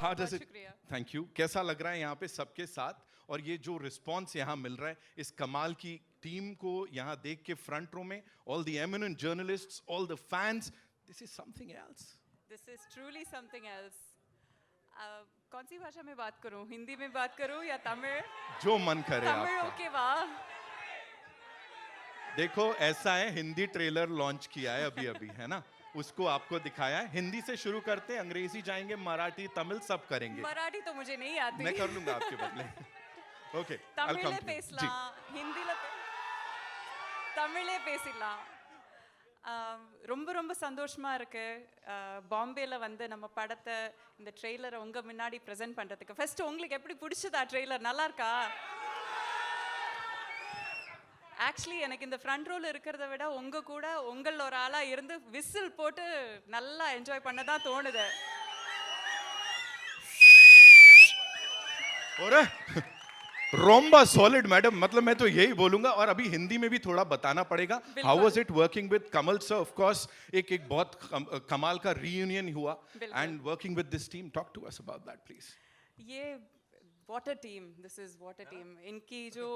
How does it? Thank you. कैसा लग रहा है यहाँ पे सबके साथ और ये जो रिस्पॉन्स यहाँ मिल रहा है इस कमाल की टीम को यहाँ देख के फ्रंट रो में all the eminent journalists, all the fans, this is something else. This is truly something else. कौन सी भाषा में बात करूं? हिंदी में बात करूं या तमिल? जो मन करे आपका। तमिल ओके वाह। देखो ऐसा है हिंदी ट्रेलर लॉन्च किया है अभी है ना उसको आपको दिखाया है हिंदी से शुरू करते हैं अंग्रेजी जाएंगे मराठी तमिल सब करेंगे मराठी तो मुझे नहीं आती मैं कर लूंगा आपके बदले ओके तमिले பேசலாம் ஹிந்தில தமிழே பேசலாம் ரொம்ப ரொம்ப சந்தோஷமா இருக்கு பாம்பேல வந்து நம்ம படத்தை இந்த ட்ரெய்லரை உங்க முன்னாடி பிரசன்ட் பண்றதுக்கு ஃபர்ஸ்ட் உங்களுக்கு எப்படி பிடிச்சதா ட்ரெய்லர் நல்லா இருக்கா ஆக்சுவலி எனக்கு இந்த ஃப்ரண்ட் ரோல இருக்கிறத விட உங்க கூட உங்கள ஒரு ஆளா இருந்து விசில் போட்டு நல்லா என்ஜாய் பண்ணதா தோணுது और रोम्बा सॉलिड मैडम मतलब मैं तो यही बोलूंगा और अभी हिंदी में भी थोड़ा बताना पड़ेगा how was it working with Kamal sir of course एक बहुत कमाल का रीयूनियन हुआ and working with this team talk to us about that please ये what a team this is what a team इनकी जो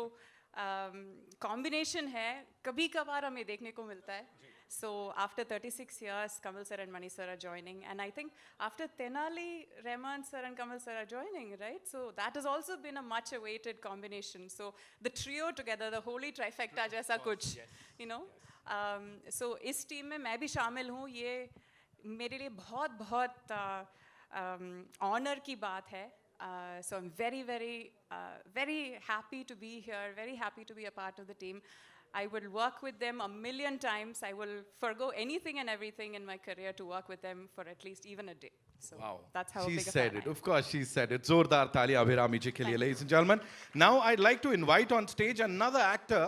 कॉम्बिनेशन है कभी कभार हमें देखने को मिलता है so after 36 years Kamal sir and Mani sir are joining and I think after Tenali Rahman sir and Kamal sir are joining right so that has also been a much awaited combination so the trio together the holy trifecta jaisa kuch you know so इस team में मैं भी शामिल हूँ ये मेरे लिए बहुत बहुत ऑनर की बात है so I'm very happy to be here very happy to be a part of the team I will work with them a million times I will forgo anything and everything in my career to work with them for at least even a day so wow that's how she big said it of course she said it zordar taali abhirami ji ke liye ladies and gentlemen now I'd like to invite on stage another actor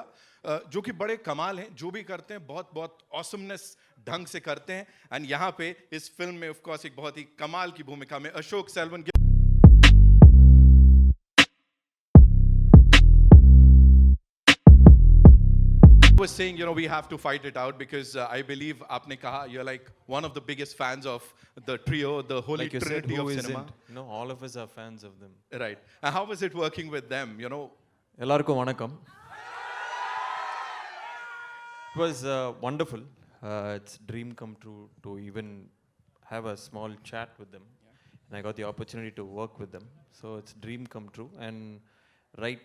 जो कि बड़े कमाल हैं जो भी करते हैं बहुत बहुत ऑसमनेस ढंग से करते हैं एंड यहाँ पे इस फिल्म में ऑफ कोर्स एक बहुत ही कमाल की भूमिका में Ashok Selvan was saying we have to fight it out because I believe aapne kaha you're like one of the biggest fans of the trio the holy like trinity said, of isn't? cinema no all of us are fans of them right and how was it working with them ellarkum vanakkam it was wonderful it's dream come true to even have a small chat with them and I got the opportunity to work with them so it's dream come true and right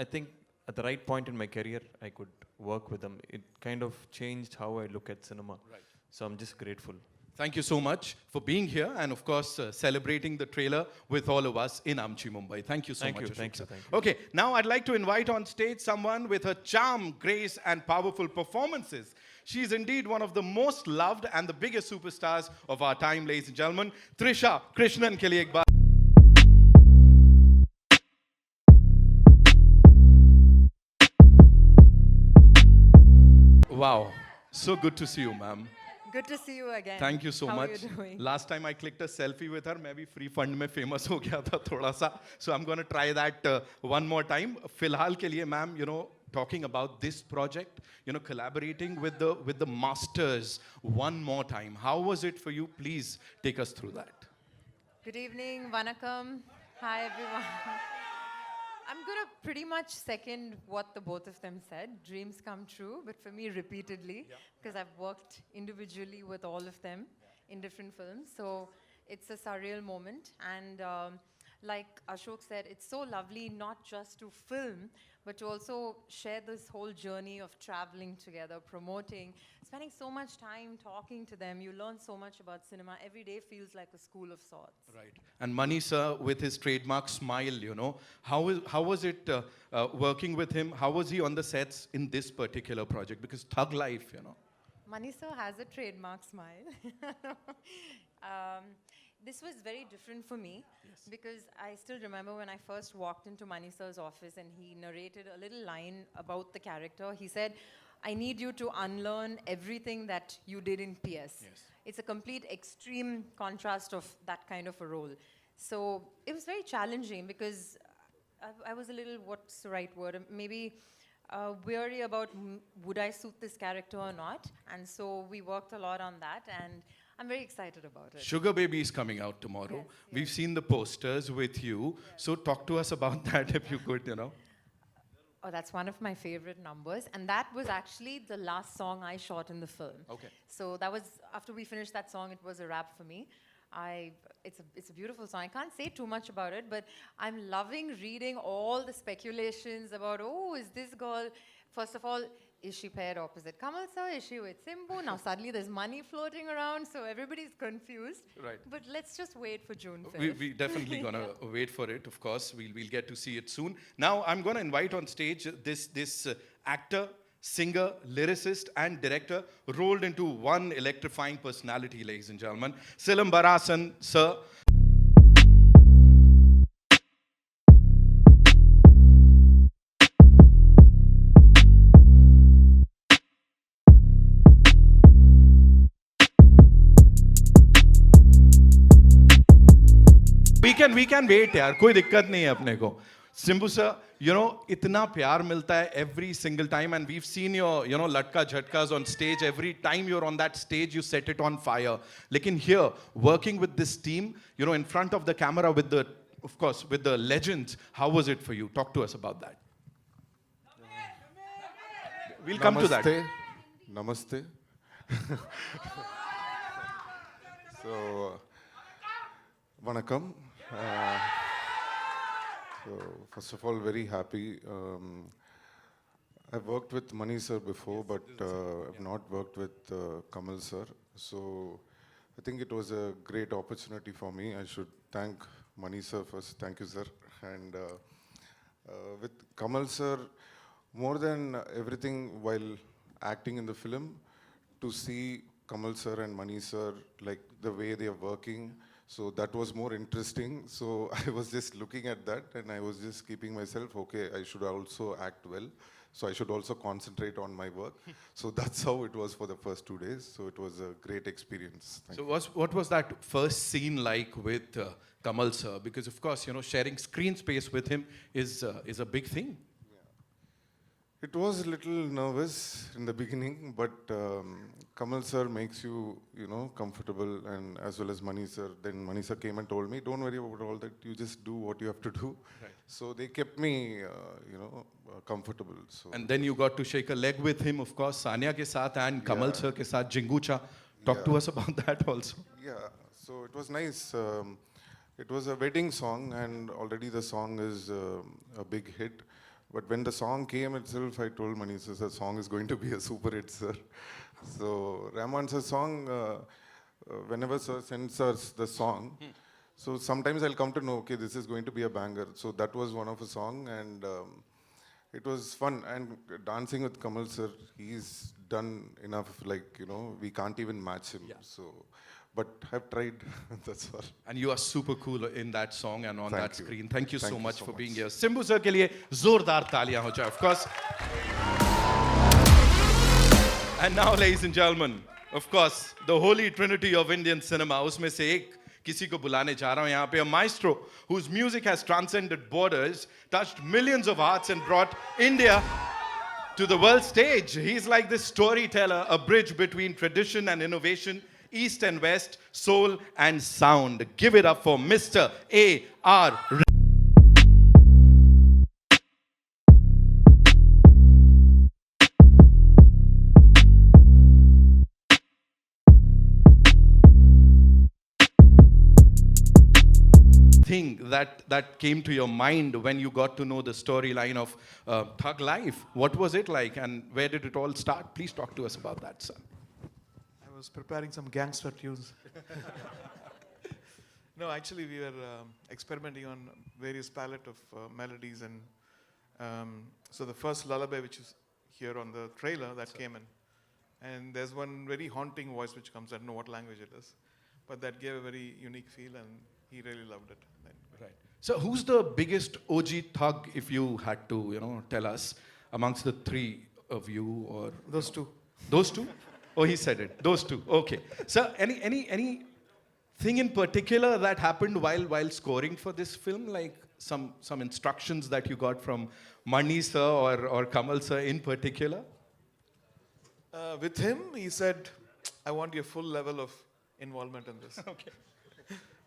I think at the right point in my career I could work with them it kind of changed how I look at cinema right so I'm just grateful thank you so much for being here and of course celebrating the trailer with all of us in Amchi Mumbai thank you so much thank you okay now I'd like to invite on stage someone with her charm grace and powerful performances she's indeed one of the most loved and the biggest superstars of our time ladies and gentlemen Trisha Krishnan ke liye ek baar wow so good to see you ma'am good to see you again thank you so How much are you doing? last time I clicked a selfie with her मैं भी free fund में famous हो गया था थोड़ा सा so I'm going to try that one more time फिलहाल के लिए ma'am talking about this project collaborating with the masters one more time how was it for you please take us through that good evening vanakkam hi everyone I'm going to pretty much second what the both of them said. Dreams come true, but for me repeatedly, because I've worked individually with all of them in different films. So it's a surreal moment. And like Ashok said, it's so lovely not just to film, but to also share this whole journey of traveling together, promoting, spending so much time talking to them. You learn so much about cinema. Every day feels like a school of sorts. Right. And Mani sir with his trademark smile, how was it working with him? How was he on the sets in this particular project? Because Thug Life, Mani sir has a trademark smile. This was very different for me because I still remember when I first walked into Mani sir's office and he narrated a little line about the character. He said, I need you to unlearn everything that you did in PS. Yes. It's a complete extreme contrast of that kind of a role. So it was very challenging because I was a little, what's the right word, maybe weary about would I suit this character or not. And so we worked a lot on that and I'm very excited about it. Sugar Baby is coming out tomorrow. Yes, We've yes. seen the posters with you. So talk to us about that if you could, Oh, that's one of my favorite numbers. And that was actually the last song I shot in the film. Okay. So that was, after we finished that song, it was a wrap for me. It's a beautiful song. I can't say too much about it, but I'm loving reading all the speculations about, oh, is this girl, first of all, is she paired opposite Kamal sir? Is she with Simbu? Now suddenly there's money floating around, so everybody's confused. Right. But let's just wait for June 5th. We definitely gonna wait for it, of course. We'll get to see it soon. Now I'm gonna invite on stage this actor, singer, lyricist, and director rolled into one electrifying personality, ladies and gentlemen. Haasan, sir. We can wait यार, कोई दिक्कत नहीं है अपने को. Simbu sir, इतना प्यार मिलता है every single time, and we've seen your, latka jhatkas on stage. Every time you're on that stage, you set it on fire. Lekin here, working with this team, in front of the camera with the, of course, with the legends, how was it for you? Talk to us about that. We'll come to that. Namaste. So, Vanakkam. So, first of all, very happy. I've worked with Mani sir before, but I've not worked with Kamal sir. So, I think it was a great opportunity for me. I should thank Mani sir first. Thank you, sir. And with Kamal sir, more than everything while acting in the film, to see Kamal sir and Mani sir, like the way they are working, so that was more interesting. So I was just looking at that and I was just keeping myself, okay, I should also act well. So I should also concentrate on my work. So that's how it was for the first 2 days. So it was a great experience. Thank So you. what was that first scene like with Kamal sir? Because of course, sharing screen space with him is a big thing. It was a little nervous in the beginning, but Kamal sir makes you, comfortable, and as well as Mani sir. Then Mani sir came and told me, don't worry about all that, you just do what you have to do. Right. So they kept me, comfortable. So And then you got to shake a leg with him, of course, Sania ke saath and Kamal Yeah. sir ke saath, Jingucha. Talk to Yeah. us about that also. yeah, so it was nice. It was a wedding song, and already the song is a big hit. But when the song came itself, I told Mani sir, the song is going to be a super hit, sir. So Rahman sir's song, whenever sir sends us the song, so sometimes I'll come to know, okay, this is going to be a banger. So that was one of a song, and it was fun. And dancing with Kamal sir, he's done enough, we can't even match him. Yeah. So, but I've tried, that's all. And you are super cool in that song and on Thank that you. screen. Thank you Thank so you much so for much. being here. Simbu sir ke liye zordar taaliyan ho jaye, of course. And now, ladies and gentlemen, of course, the holy trinity of Indian cinema, उसमें से एक किसी को बुलाने जा रहा हूं यहाँ पे, a maestro whose music has transcended borders, touched millions of hearts and brought India to the world stage. He's like this storyteller, a bridge between tradition and innovation, East and West, soul and sound. Give it up for Mr. A.R. Thing that came to your mind when you got to know the storyline of Thug Life? What was it like, and where did it all start? Please talk to us about that, sir. I was preparing some gangster tunes. No, actually, we were experimenting on various palette of melodies, and so the first lullaby, which is here on the trailer, that came in, and there's one very haunting voice which comes. I don't know what language it is, but that gave a very unique feel, and he really loved it. Right. So, who's the biggest OG thug, if you had to, tell us, amongst the three of you, or Those two. those two? Oh, he said it. Those two. Okay. So, any thing in particular that happened while scoring for this film, like some instructions that you got from Mani sir or Kamal sir in particular? With him, he said, I want your full level of involvement in this. Okay.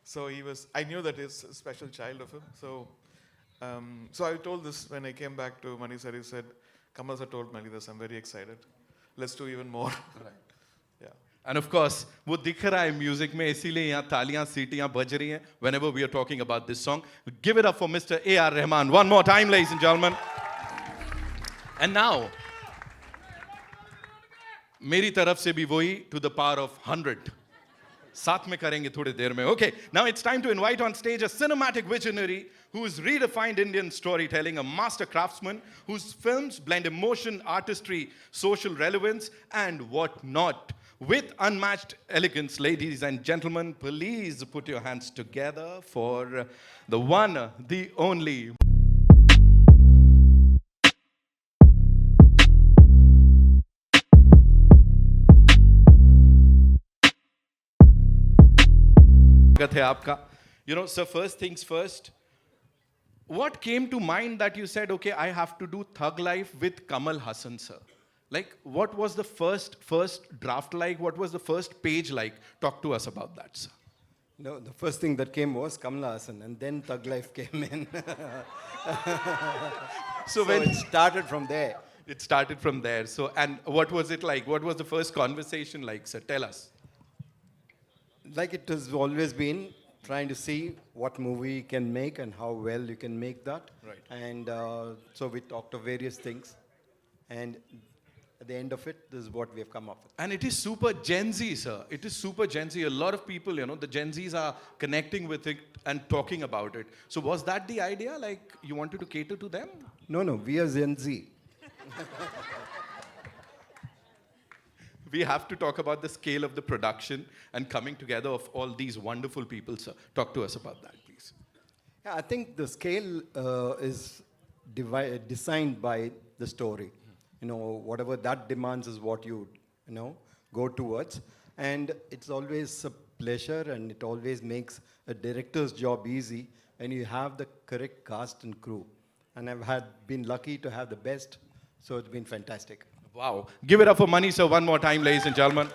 So I knew that he's a special child of him. So I told this when I came back to Mani sir. He said, Kamal sir told Mani this. I'm very excited. Let's do even more. Right. Yeah. And of course, वो दिख रहा है music में, इसीलिए यहाँ तालियां सीटियां बज रही हैं whenever we are talking about this song. Give it up for Mr. A.R. Rahman one more time, ladies and gentlemen. And now, मेरी तरफ से भी वही to the power of 100. साथ में करेंगे थोड़ी देर में. Okay, now it's time to invite on stage a cinematic visionary who has redefined Indian storytelling, a master craftsman whose films blend emotion, artistry, social relevance, and whatnot. With unmatched elegance, ladies and gentlemen, please put your hands together for the one, the only. स्वागत है आपका. You know, sir, first things first. What came to mind that you said, okay, I have to do Thug Life with Kamal Haasan, sir? Like, what was the first draft like? What was the first page like? Talk to us about that, sir. No, the first thing that came was Kamal Haasan, and then Thug Life came in. So when it started from there. It started from there. So, and what was it like? What was the first conversation like, sir? Tell us. Like it has always been, trying to see what movie you can make and how well you can make that. Right. And so we talked of various things. And at the end of it, this is what we have come up with. And it is super Gen Z, sir. It is super Gen Z. A lot of people, you know, the Gen Zs are connecting with it and talking about it. So was that the idea? Like, you wanted to cater to them? No, we are Gen Z. We have to talk about the scale of the production and coming together of all these wonderful people, sir. Talk to us about that, please. Yeah, I think the scale is designed by the story. You know, whatever that demands is what you go towards. And it's always a pleasure, and it always makes a director's job easy when you have the correct cast and crew. And I've been lucky to have the best, so it's been fantastic. Wow. Give it up for Mani, sir, one more time, ladies and gentlemen.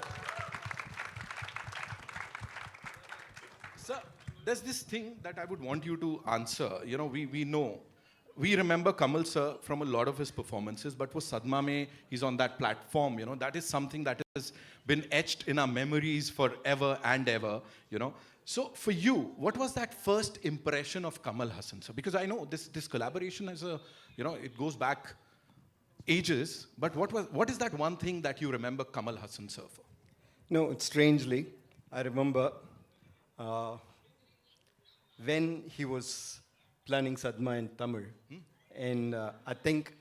Sir, there's this thing that I would want you to answer. You know, we remember Kamal, sir, from a lot of his performances, but for Sadma Mein, he's on that platform, you know, that is something that has been etched in our memories forever and ever, you know. So for you, what was that first impression of Kamal Haasan, sir? Because I know this collaboration is it goes back ages, but what is that one thing that you remember Kamal Haasan, sir, for? No, strangely, I remember when he was planning Sadma in Tamil, and I think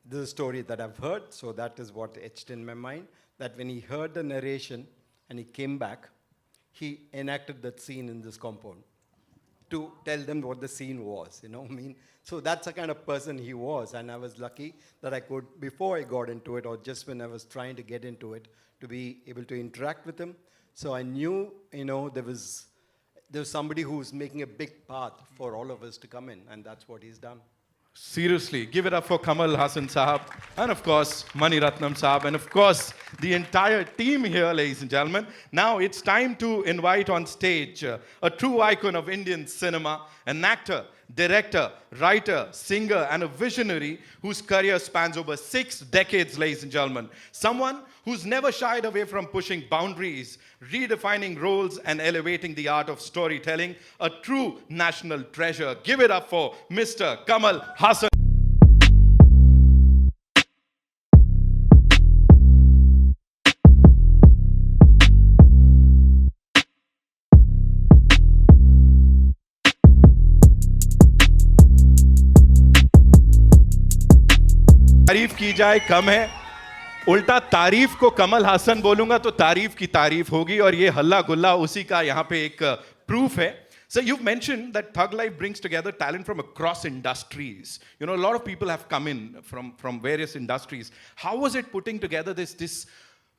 this is a story that I've heard, so that is what etched in my mind, that when he heard the narration and he came back, he enacted that scene in this compound to tell them what the scene was, you know what I mean? So that's the kind of person he was, and I was lucky that I could, before I got into it, or just when I was trying to get into it, to be able to interact with him. So I knew, there was somebody who was making a big path for all of us to come in, and that's what he's done. Seriously, give it up for Kamal Haasan Sahab, and of course, Mani Ratnam Sahab, and of course, the entire team here, ladies and gentlemen. Now it's time to invite on stage a true icon of Indian cinema, an actor, director, writer, singer, and a visionary whose career spans over 6 decades, ladies and gentlemen. Someone who's never shied away from pushing boundaries, redefining roles, and elevating the art of storytelling. A true national treasure. Give it up for Mr. Kamal Haasan. तारीफ की जाए कम है, उल्टा तारीफ को कमल हासन बोलूंगा तो तारीफ की तारीफ होगी, और ये हल्ला गुल्ला उसी का यहाँ पे एक प्रूफ है. So you've mentioned that Thug Life brings together talent from across industries. You know, a lot of people have come in from various industries. How was it putting together this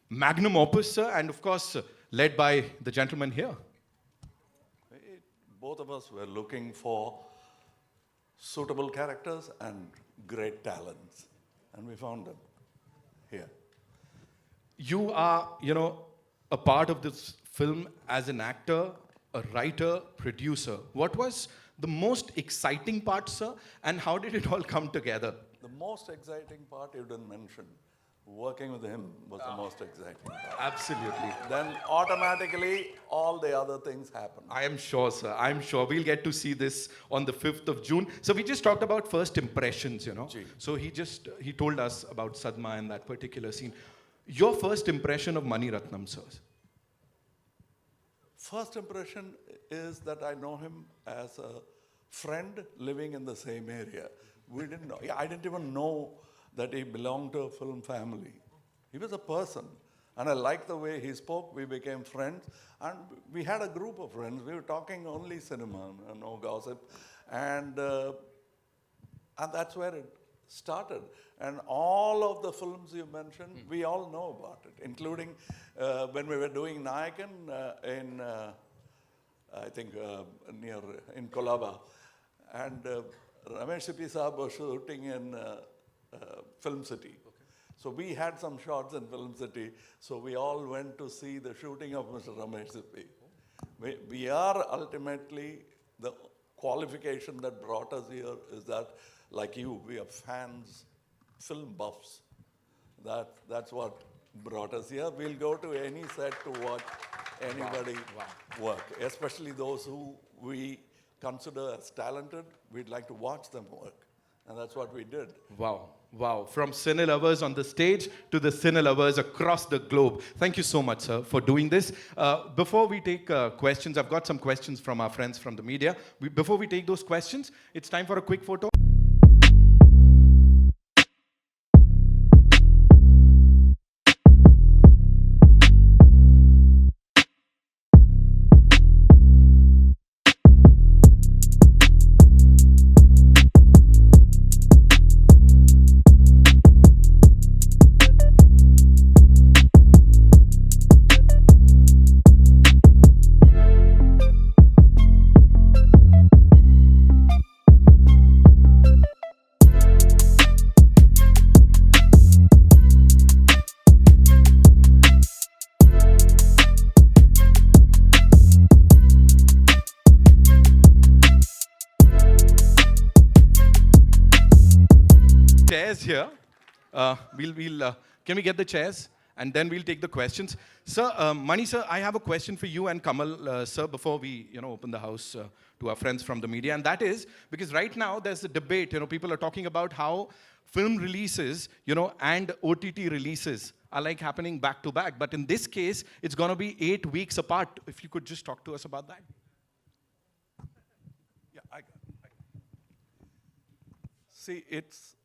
magnum opus, sir, and of course led by the gentleman here? Both of us were looking for suitable characters and great talents, and we found them here. You are, a part of this film as an actor, a writer, producer. What was the most exciting part, sir? And how did it all come together? The most exciting part you didn't mention. Working with him was the most exciting part. Absolutely. Then automatically all the other things happen. I am sure, sir. I'm sure we'll get to see this on the 5th of June. So we just talked about first impressions, you know. Ji. So he told us about Sadma and that particular scene. Your first impression of Mani Ratnam, sir? First impression is that I know him as a friend living in the same area. We didn't know. I didn't even know that he belonged to a film family. He was a person. And I liked the way he spoke. We became friends. And we had a group of friends. We were talking only cinema, no gossip. And that's where it started. And all of the films you mentioned, we all know about it, including when we were doing Nayakan in, I think, in Kolaba. And Ramesh Sippy Saab was shooting in Film City. So we had some shots in Film City. So we all went to see the shooting of Mr. Ramesh Sippy. We are ultimately, the qualification that brought us here is that, like you, we are fans, film buffs. That's what brought us here. We'll go to any set to watch anybody work, especially those who we consider as talented. We'd like to watch them work. And that's what we did. Wow. Wow. From cine lovers on the stage to the cine lovers across the globe. Thank you so much, sir, for doing this. Before we take questions, I've got some questions from our friends from the media. Before we take those questions, it's time for a quick photo. Chairs here. Can we get the chairs? And then we'll take the questions. Sir, Mani sir, I have a question for you and Kamal sir before we open the house to our friends from the media. And that is, because right now there's a debate, people are talking about how film releases, and OTT releases are like happening back to back. But in this case, it's going to be 8 weeks apart. If you could just talk to us about that. Yeah, see, it's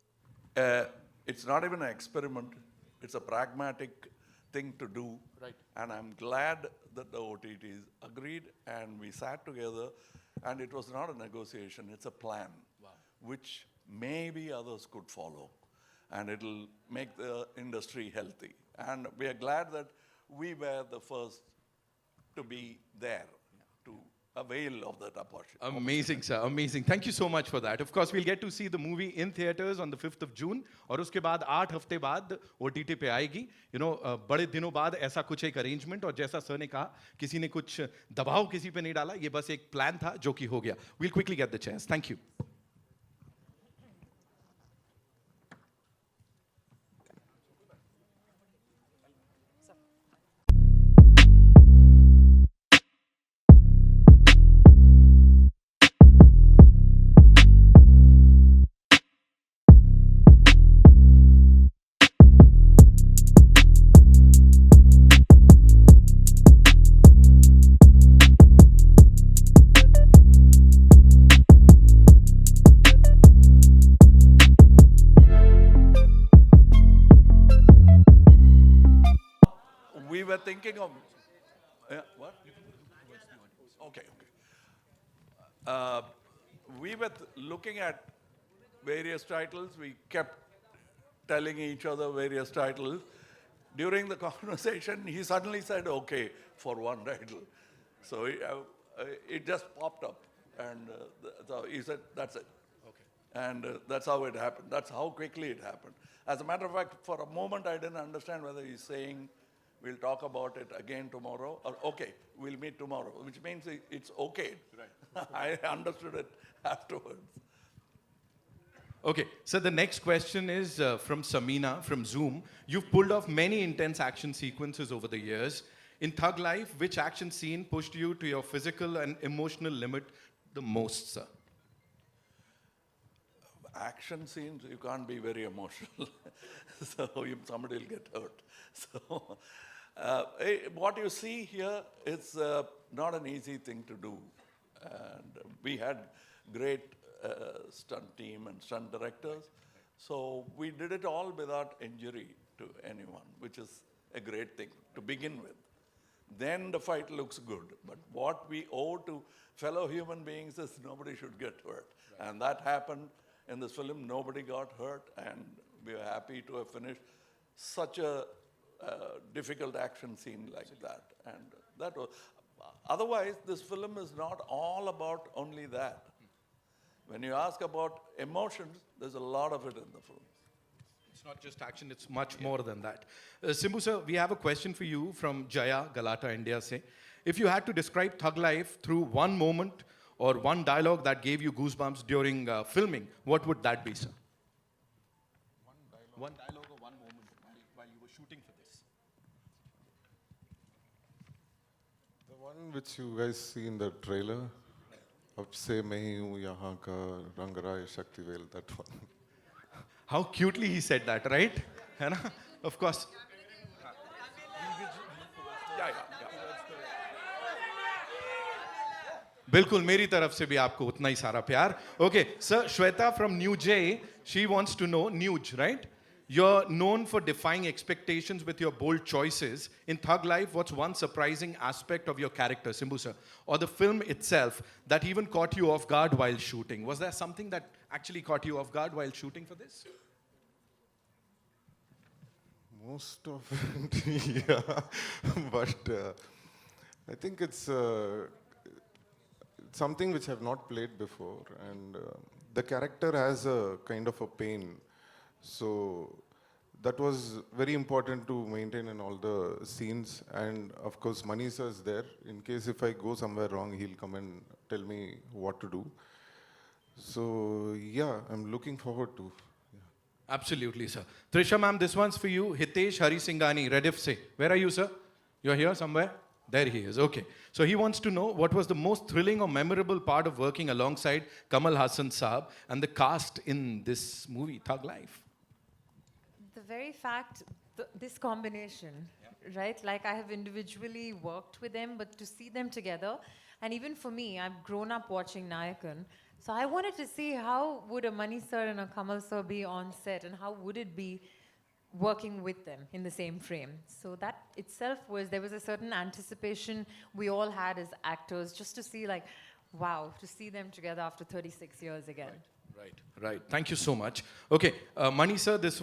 not even an experiment. It's a pragmatic thing to do. Right. And I'm glad that the OTTs agreed and we sat together, and it was not a negotiation, it's a plan, which maybe others could follow. And it'll make the industry healthy. And we are glad that we were the first to be there to avail of that opportunity. Amazing, sir. Amazing. Thank you so much for that. Of course, we'll get to see the movie in theaters on the 5th of June. और उसके बाद 8 हफ्ते बाद OTT पे आएगी. बड़े दिनों बाद ऐसा कुछ एक arrangement, और जैसा सर ने कहा, किसी ने कुछ दबाव किसी पे नहीं डाला. ये बस एक plan था जो कि हो गया. We'll quickly get the chairs. Thank you. We were thinking of, what? Okay. We were looking at various titles. We kept telling each other various titles. During the conversation, he suddenly said, okay, for one title. So it just popped up. And so he said, that's it. Okay. And that's how it happened. That's how quickly it happened. As a matter of fact, for a moment, I didn't understand whether he's saying we'll talk about it again tomorrow, or okay, we'll meet tomorrow, which means it's okay. Right. I understood it afterwards. Okay, so the next question is from Samina from Zoom. You've pulled off many intense action sequences over the years. In Thug Life, which action scene pushed you to your physical and emotional limit the most, sir? Action scenes, you can't be very emotional. So somebody will get hurt. So what you see here is not an easy thing to do. And we had great stunt team and stunt directors. So we did it all without injury to anyone, which is a great thing to begin with. Then the fight looks good. But what we owe to fellow human beings is nobody should get hurt. Right. And that happened in this film. Nobody got hurt, and we are happy to have finished such a difficult action scene like that. And that was, otherwise, this film is not all about only that. When you ask about emotions, there's a lot of it in the film. It's not just action, it's much more than that. Simbu sir, we have a question for you from Jaya, Galata, India. Say, if you had to describe Thug Life through one moment or one dialogue that gave you goosebumps during filming, what would that be, sir? One dialogue or one moment while you were shooting for this. The one which you guys see in the trailer, Ab se main hi hu yahan ka Rangaraya Shaktivel, that one. How cutely he said that, right? है ना? Of course. बिल्कुल मेरी तरफ से भी आपको उतना ही सारा प्यार. Okay, sir, Shweta from New J, she wants to know, Nuj, right? You're known for defying expectations with your bold choices. In Thug Life, what's one surprising aspect of your character, Simbu sir, or the film itself that even caught you off guard while shooting? Was there something that actually caught you off guard while shooting for this? Most of it, yeah. But I think it's something which I've not played before. And the character has a kind of a pain. So that was very important to maintain in all the scenes. And of course, Manisha is there. In case if I go somewhere wrong, he'll come and tell me what to do. So yeah, I'm looking forward to. Absolutely, sir. Trisha ma'am, this one's for you. Hitesh Harisinghani, Rediff se. Where are you, sir? You're here somewhere? There he is, okay. So he wants to know what was the most thrilling or memorable part of working alongside Kamal Haasan Saab and the cast in this movie, Thug Life? The very fact, this combination, right? Like I have individually worked with them, but to see them together, and even for me, I've grown up watching Nayakan. So I wanted to see how would a Mani sir and a Kamal sir be on set, and how would it be working with them in the same frame. So that itself there was a certain anticipation we all had as actors, just to see like, wow, to see them together after 36 years again. Right. Thank you so much. Okay, Mani sir, this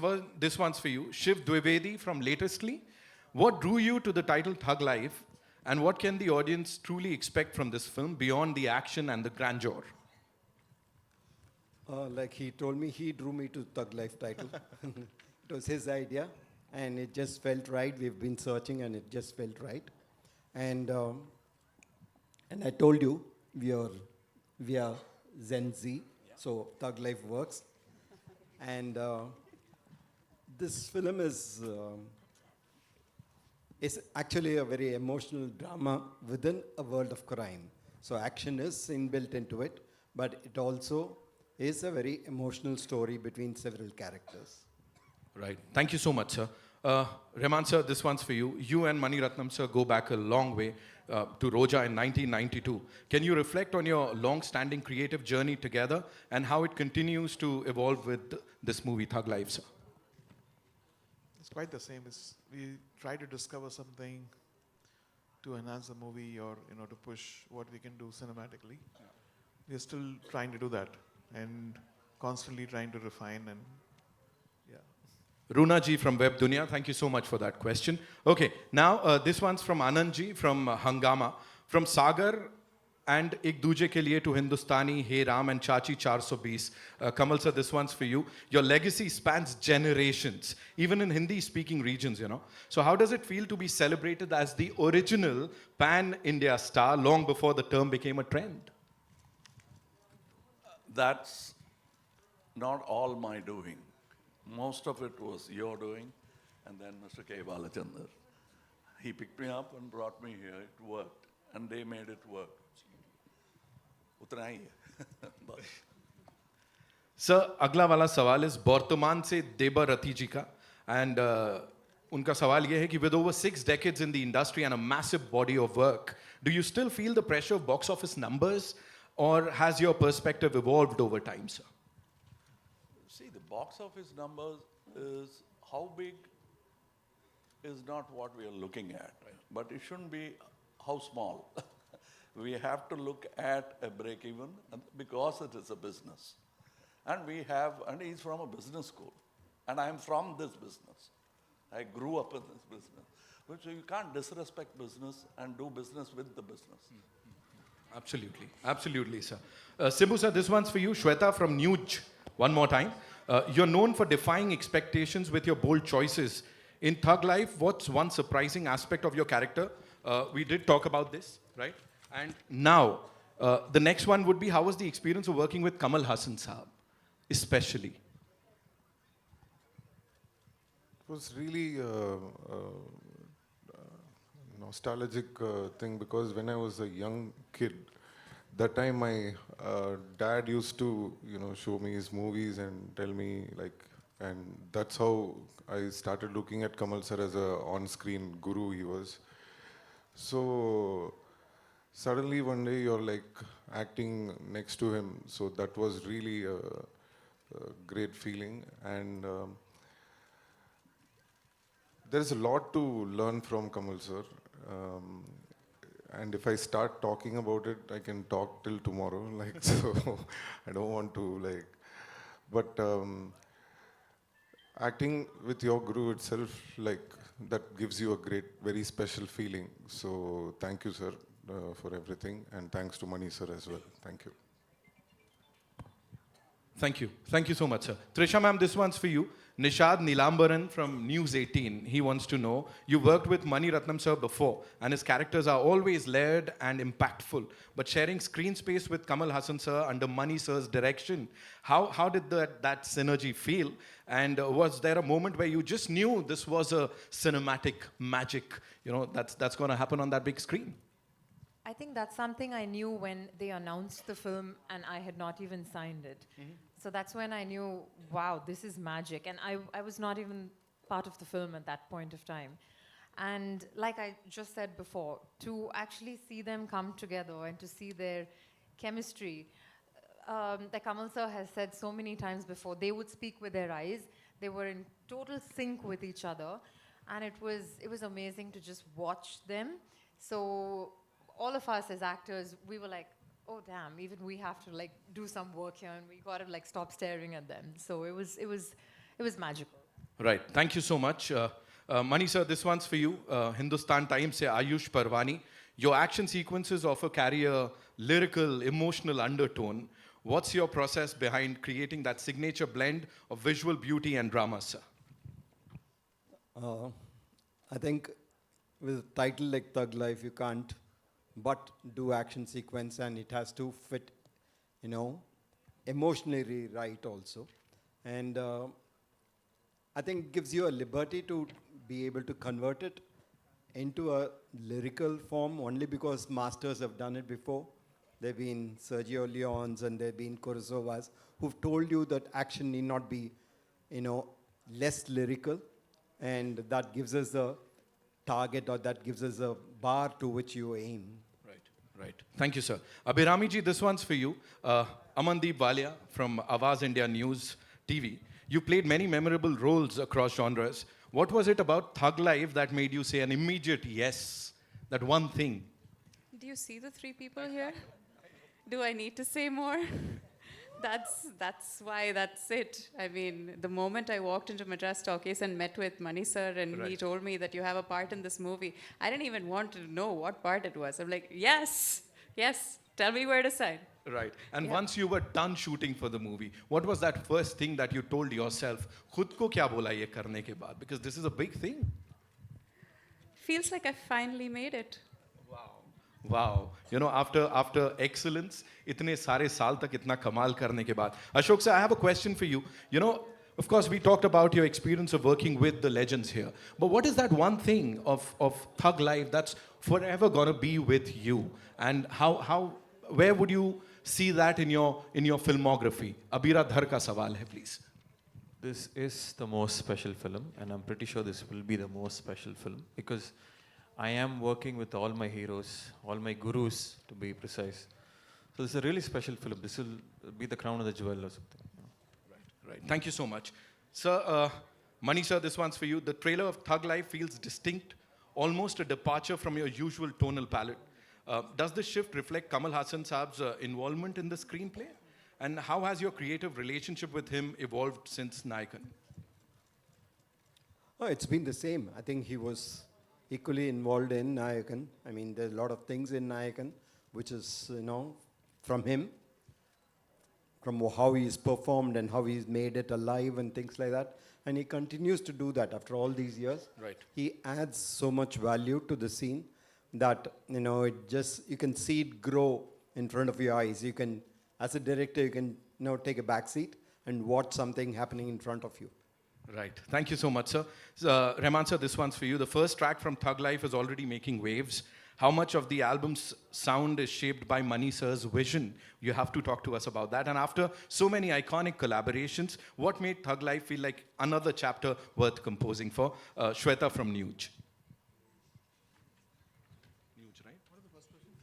one's for you. Shiv Dwivedi from Latestly. What drew you to the title Thug Life, and what can the audience truly expect from this film beyond the action and the grandeur? Like he told me, he drew me to Thug Life title. It was his idea, and it just felt right. We've been searching, and it just felt right. And I told you, we are Gen Z, so Thug Life works. And this film is actually a very emotional drama within a world of crime. So action is inbuilt into it, but it also is a very emotional story between several characters. Right. Thank you so much, sir. Rehman sir, this one's for you. You and Mani Ratnam sir go back a long way to Roja in 1992. Can you reflect on your long-standing creative journey together and how it continues to evolve with this movie, Thug Life, sir? It's quite the same. We try to discover something to enhance the movie, or to push what we can do cinematically. Yeah. We're still trying to do that and constantly trying to refine and. Runa ji from Web Dunia, thank you so much for that question. Okay, now this one's from Anand ji from Hangama. From Sagar and Ek Duje Ke Liye to Hindustani, Hey Ram and Chachi 420. Kamal sir, this one's for you. Your legacy spans generations, even in Hindi-speaking regions, you know. So how does it feel to be celebrated as the original pan-India star long before the term became a trend? That's not all my doing. Most of it was your doing, and then Mr. K. Balachandar. He picked me up and brought me here. It worked, and they made it work. उतना ही है बस. Sir अगला वाला सवाल इस वर्तमान से देबा रति जी का एंड उनका सवाल ये है कि with over 6 decades in the industry and a massive body of work, do you still feel the pressure of box office numbers, or has your perspective evolved over time, sir? See, the box office numbers is how big is not what we are looking at, but it shouldn't be how small. We have to look at a break even because it is a business. And he's from a business school. And I'm from this business. I grew up in this business. So you can't disrespect business and do business with the business. Absolutely. Absolutely, sir. Simbu sir, this one's for you. Shweta from Nuj. One more time. You're known for defying expectations with your bold choices. In Thug Life, what's one surprising aspect of your character? We did talk about this, right? And now, the next one would be, how was the experience of working with Kamal Haasan Saab, especially? It was really nostalgic thing because when I was a young kid, that time my dad used to, show me his movies and tell me and that's how I started looking at Kamal sir as a on-screen guru he was. So suddenly one day you're acting next to him, so that was really a great feeling. And there's a lot to learn from Kamal sir. And if I start talking about it, I can talk till tomorrow. So I don't want to but acting with your guru itself, that gives you a great, very special feeling. So thank you, sir, for everything, and thanks to Mani sir as well. Thank you. Thank you. Thank you so much, sir. Trisha ma'am, this one's for you. Nishad Nilambaran from News 18. He wants to know, you worked with Mani Ratnam sir before, and his characters are always layered and impactful. But sharing screen space with Kamal Haasan sir under Mani sir's direction, how did that synergy feel? And was there a moment where you just knew this was a cinematic magic, that's going to happen on that big screen? I think that's something I knew when they announced the film and I had not even signed it. So that's when I knew, wow, this is magic. And I was not even part of the film at that point of time. And like I just said before, to actually see them come together and to see their chemistry, like Kamal sir has said so many times before, they would speak with their eyes. They were in total sync with each other. And it was amazing to just watch them. So all of us as actors, we were like, oh damn, even we have to do some work here and we got to stop staring at them. So it was magical. Right. Thank you so much. Mani sir, this one's for you. Hindustan Times se Ayush Parwani. Your action sequences often carry a lyrical, emotional undertone. What's your process behind creating that signature blend of visual beauty and drama, sir? I think with a title like Thug Life, you can't but do action sequence, and it has to fit, emotionally right also. And I think it gives you a liberty to be able to convert it into a lyrical form only because masters have done it before. There have been Sergio Leones and there have been Kurosawas who've told you that action need not be, less lyrical, and that gives us a target, or that gives us a bar to which you aim. Right. Thank you, sir. Abhirami ji, this one's for you. Amandeep Walia from Awaz India News TV. You played many memorable roles across genres. What was it about Thug Life that made you say an immediate yes? That one thing. Do you see the 3 people here? Do I need to say more? That's why that's it. I mean, the moment I walked into Madras Talkies and met with Mani sir and he told me that you have a part in this movie, I didn't even want to know what part it was. I'm like, yes, tell me where to sign. Right. And once you were done shooting for the movie, what was that first thing that you told yourself? खुद को क्या बोला ये करने के बाद? Because this is a big thing. Feels like I finally made it. Wow. You know, after excellence, इतने सारे साल तक इतना कमाल करने के बाद. Ashok sir, I have a question for you. You know, of course, we talked about your experience of working with the legends here. But what is that one thing of Thug Life that's forever gonna be with you? And where would you see that in your filmography? Abira Dhar ka sawal hai, please. This is the most special film, and I'm pretty sure this will be the most special film because I am working with all my heroes, all my gurus to be precise. So this is a really special film. This will be the crown of the jewel or something. Right. Thank you so much. Sir, Mani sir, this one's for you. The trailer of Thug Life feels distinct, almost a departure from your usual tonal palette. Does this shift reflect Kamal Haasan saab's involvement in the screenplay? And how has your creative relationship with him evolved since Nayakan? Oh, it's been the same. I think he was equally involved in Nayakan. I mean, there's a lot of things in Nayakan which is, from him, from how he's performed and how he's made it alive and things like that. And he continues to do that after all these years. Right. He adds so much value to the scene that, you can see it grow in front of your eyes. You can, as a director, you can, take a back seat and watch something happening in front of you. Right. Thank you so much, sir. Rahman sir, this one's for you. The first track from Thug Life is already making waves. How much of the album's sound is shaped by Mani sir's vision? You have to talk to us about that. And after so many iconic collaborations, what made Thug Life feel like another chapter worth composing for? Shweta from Nuj. Nuj, right? What is the first question?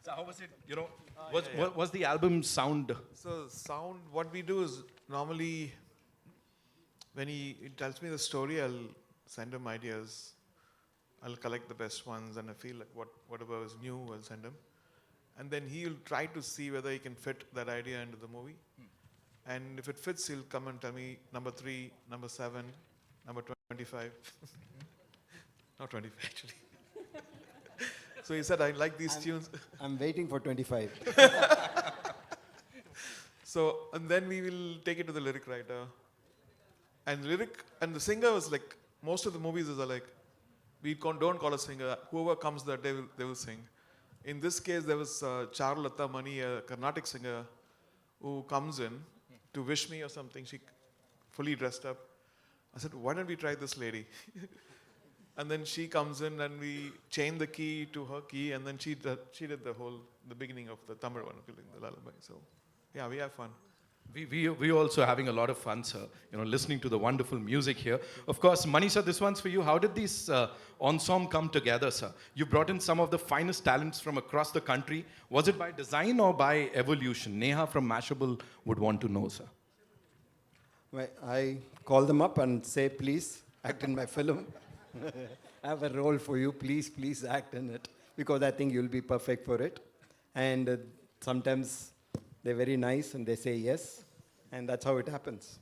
So how was it, was the album sound? So sound, what we do is normally when he tells me the story, I'll send him ideas. I'll collect the best ones, and I feel like whatever is new, I'll send him. And then he'll try to see whether he can fit that idea into the movie. And if it fits, he'll come and tell me number 3, number 7, number 25. Not 25, actually. So he said, I like these tunes. I'm waiting for 25. So, and then we will take it to the lyric writer. And the singer was like, most of the movies are like, don't call a singer. Whoever comes that day, they will sing. In this case, there was Charulata Mani, a Carnatic singer, who comes in to wish me or something. She fully dressed up. I said, why don't we try this lady? And then she comes in and we chain the key to her key, and then she did the beginning of the Tamil one, the lullaby. So, yeah, we have fun. We also having a lot of fun, sir, listening to the wonderful music here. Of course, Mani sir, this one's for you. How did these ensemble come together, sir? You brought in some of the finest talents from across the country. Was it by design or by evolution? Neha from Mashable would want to know, sir. Well, I call them up and say, please, act in my film. I have a role for you. Please act in it. Because I think you'll be perfect for it. And sometimes they're very nice and they say yes. And that's how it happens.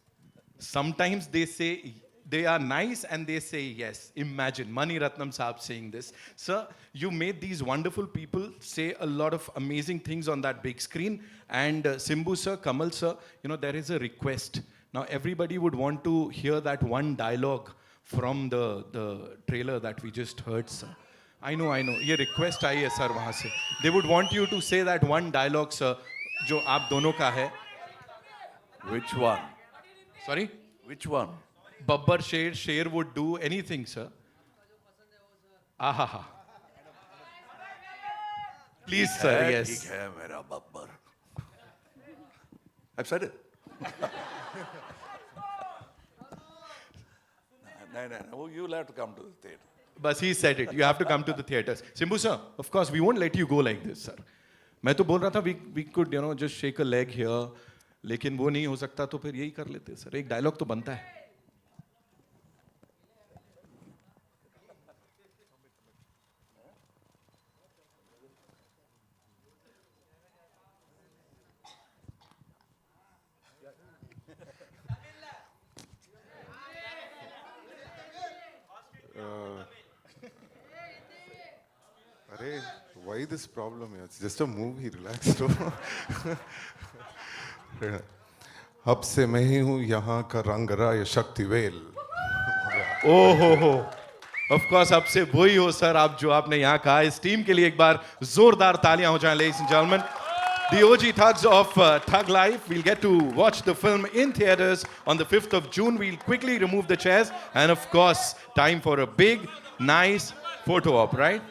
Sometimes they are nice and they say yes. Imagine Mani Ratnam Saab saying this. Sir, you made these wonderful people say a lot of amazing things on that big screen. And Simbu sir, Kamal sir, there is a request. Now everybody would want to hear that one dialogue from the trailer that we just heard, sir. I know. Ye request aayi hai, sir, wahan se. They would want you to say that one dialogue, sir, jo aap dono ka hai. Which one? Sorry? Which one? Babbar Sher would do anything, sir. Ahaha. Please, sir, yes. Hai mera babbar. I've said it. No, you'll have to come to the theatre. But he said it. You have to come to the theatres. Simbu sir, of course, we won't let you go like this, sir. मैं तो बोल रहा था we could just shake a leg here, लेकिन वो नहीं हो सकता तो फिर यही कर लेते सर. एक डायलॉग तो बनता है. Why this problem here. It's just a movie, relax. अब से मैं ही हूँ यहाँ का रंगराय शक्तिवेल. ओहो ऑफ कोर्स अब से वही हो सर आप जो आपने यहाँ कहा. इस टीम के लिए एक बार जोरदार तालियां हो जाएं ladies and gentlemen. The OG thugs of Thug Life. We'll get to watch the film in theaters on the 5th of June. We'll quickly remove the chairs and of course time for a big nice photo op, right?